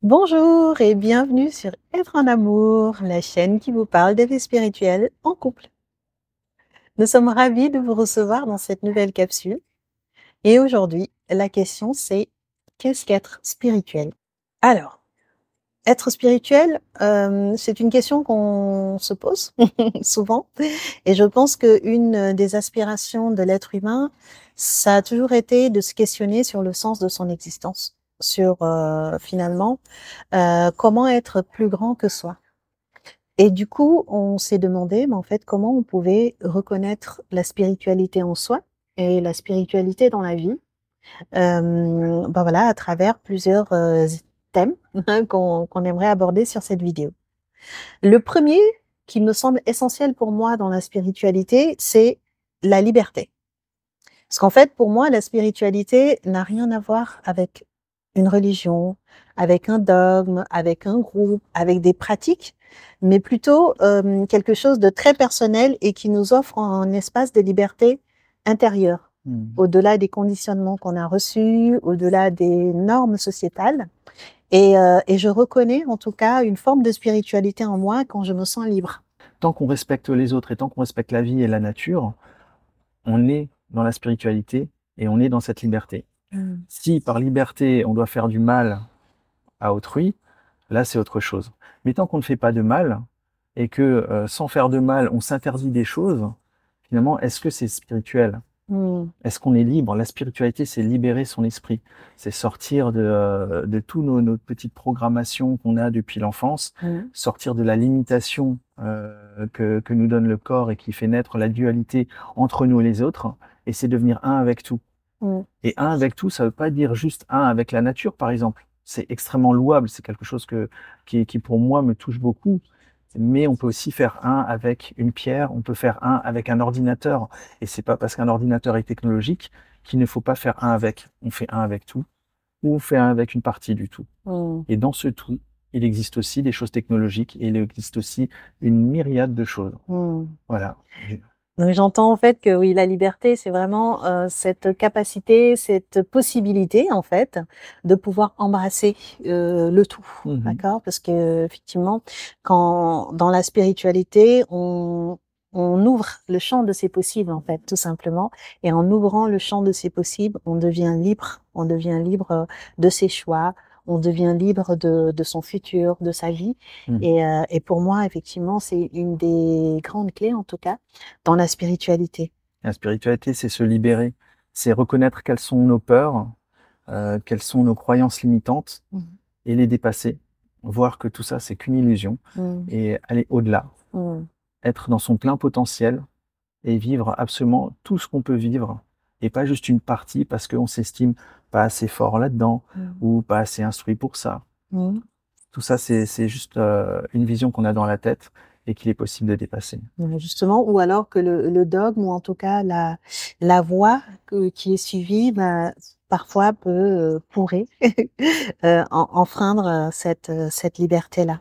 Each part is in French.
Bonjour et bienvenue sur Être en amour, la chaîne qui vous parle des vies spirituelles en couple. Nous sommes ravis de vous recevoir dans cette nouvelle capsule. Et aujourd'hui, la question c'est qu'est-ce qu'être spirituel? Alors, être spirituel, c'est une question qu'on se pose souvent. Et je pense qu'une des aspirations de l'être humain, ça a toujours été de se questionner sur le sens de son existence, sur finalement comment être plus grand que soi. Et du coup, on s'est demandé, mais en fait, comment on pouvait reconnaître la spiritualité en soi et la spiritualité dans la vie, voilà, à travers plusieurs thèmes qu'on aimerait aborder sur cette vidéo. Le premier, qui me semble essentiel pour moi dans la spiritualité, c'est la liberté. Parce qu'en fait, pour moi, la spiritualité n'a rien à voir avec une religion, avec un dogme, avec un groupe, avec des pratiques, mais plutôt quelque chose de très personnel et qui nous offre un espace de liberté intérieure, au-delà des conditionnements qu'on a reçus, au-delà des normes sociétales. Et je reconnais en tout cas une forme de spiritualité en moi quand je me sens libre. Tant qu'on respecte les autres et tant qu'on respecte la vie et la nature, on est dans la spiritualité et on est dans cette liberté. Si par liberté, on doit faire du mal à autrui, là, c'est autre chose. Mais tant qu'on ne fait pas de mal et que sans faire de mal, on s'interdit des choses, finalement, est-ce que c'est spirituel? Mm. Est-ce qu'on est libre? La spiritualité, c'est libérer son esprit. C'est sortir de tous nos petites programmations qu'on a depuis l'enfance, sortir de la limitation que nous donne le corps et qui fait naître la dualité entre nous et les autres, et c'est devenir un avec tout. Mm. Et un avec tout, ça veut pas dire juste un avec la nature, par exemple. C'est extrêmement louable, c'est quelque chose qui pour moi me touche beaucoup. Mais on peut aussi faire un avec une pierre, on peut faire un avec un ordinateur. Et c'est pas parce qu'un ordinateur est technologique qu'il ne faut pas faire un avec. On fait un avec tout, ou on fait un avec une partie du tout. Mm. Et dans ce tout, il existe aussi des choses technologiques et il existe aussi une myriade de choses. Mm. Voilà. Donc j'entends en fait que oui, la liberté, c'est vraiment cette capacité, cette possibilité en fait de pouvoir embrasser le tout, d'accord? Parce que effectivement, quand dans la spiritualité, on ouvre le champ de ses possibles en fait, tout simplement. Et en ouvrant le champ de ses possibles, on devient libre de ses choix, on devient libre de son futur, de sa vie. Et pour moi, effectivement, c'est une des grandes clés, en tout cas, dans la spiritualité. La spiritualité, c'est se libérer, c'est reconnaître quelles sont nos peurs, quelles sont nos croyances limitantes et les dépasser, voir que tout ça, c'est qu'une illusion et aller au-delà, être dans son plein potentiel et vivre absolument tout ce qu'on peut vivre et pas juste une partie parce qu'on s'estime pas assez fort là-dedans ou pas assez instruit pour ça. Tout ça, c'est juste une vision qu'on a dans la tête et qu'il est possible de dépasser. Justement, ou alors que le dogme, ou en tout cas la voie qui est suivie, parfois pourrait enfreindre cette liberté-là.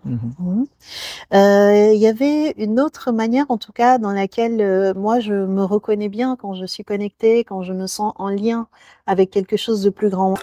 Il y avait une autre manière, en tout cas, dans laquelle moi je me reconnais bien quand je suis connectée, quand je me sens en lien avec quelque chose de plus grand.